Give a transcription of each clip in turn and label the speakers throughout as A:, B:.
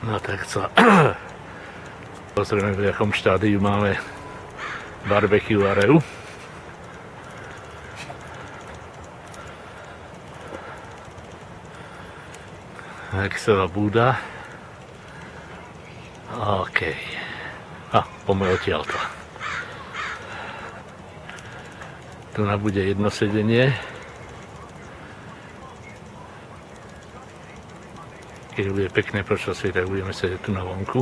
A: No tak sa pozrieme, v jakom štádiu máme barbecue areu. Excela búda. OK. Poďme odtiaľto. Tu bude jedno sedenie. Keď bude pekné počasie, tak budeme sedieť tu na vonku.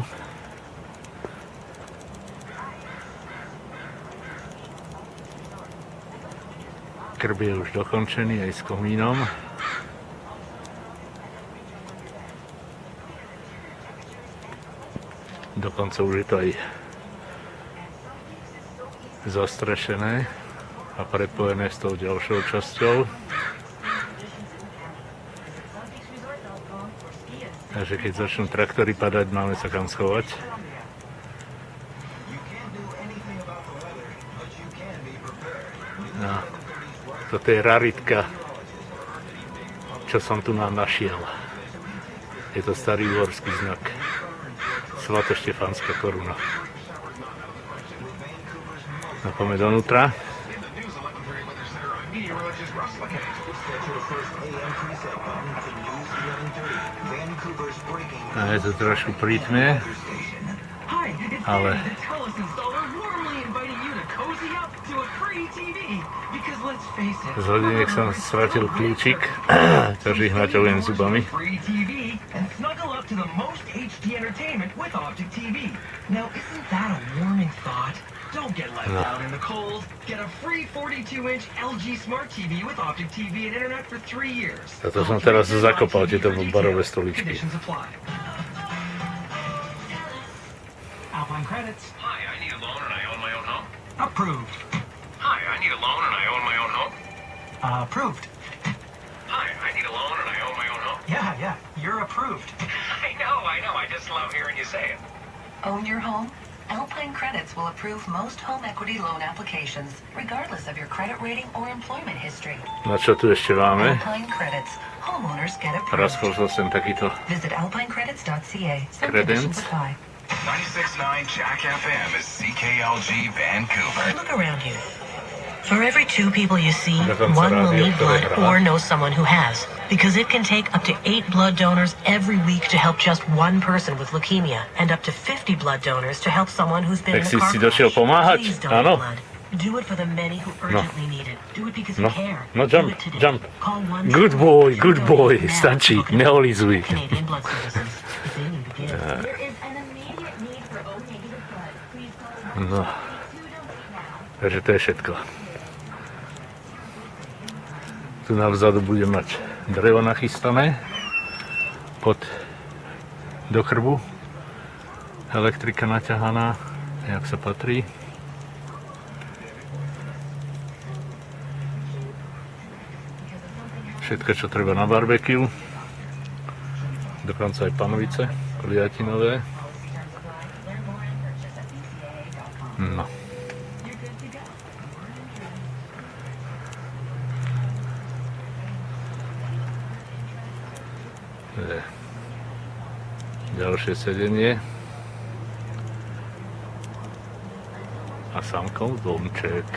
A: Krb je už dokončený aj s komínom. Dokonca už je to aj zastrešené a prepojené s tou ďalšou časťou. Takže keď začnú traktory padať, máme sa kam schovať. No, toto je raritka, čo som tu našiel. Je to starý uhorský znak. Svatoštefánska koruna. No, poďme donútra. A je to trošku prítmie, ale z hodiniek som stratil kľúčik, takže ich naťahujem zubami. Don't get left out in the cold. Get a free 42-inch LG Smart TV with Optic TV and internet for 3 years. Toto som teraz zakopal, tieto barové stoličky. Alpine Credits. Hi, I need a loan and I own my own home. Approved. Hi, I need a loan and I own my own home. Approved. Hi, I need a loan and I own my own home. Yeah, you're approved. I know. I just love hearing you say it.
B: Own your home? Alpine Credits will approve most home equity loan applications, regardless of your credit rating or employment history.
A: Na čo tu ešte máme?
B: Alpine Credits. Homeowners get approved.
A: Rozkol som takýto
B: Visit alpinecredits.ca. Some
A: credence.
B: conditions apply.
C: 96.9 Jack FM is CKLG Vancouver.
B: Look around you. For every 2 people you see,
A: Dokonca
B: 1 will
A: rádio,
B: need
A: ktoré
B: blood
A: hrá.
B: or know someone who has. Because it can take up to 8 blood donors every week to help just 1 person with leukemia, and up to 50 blood donors to help someone who's been
A: Tak
B: in a car
A: si došiel
B: crash.
A: pomáhať?
B: Please donate
A: Áno.
B: blood. Do it for the many who urgently need it. Do it because you care.
A: No,
B: Do
A: jump,
B: it today.
A: jump.
B: Call 1
A: Good boy, stačí, neolizuj.
B: Canadian Blood Services. If they need to give.
D: There is an immediate need for O negative blood. Please call
A: No,
D: 1-2-2 now.
A: takže to je všetko. Tu navzadu bude mať drevo nachystané do krbu. Elektrika naťahaná, jak sa patrí. Všetko, čo treba na barbecue. Dokonca aj panovice, kliatinové. No. Ďalšie sedenie a samkov domček.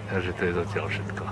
A: Takže to je zatiaľ všetko.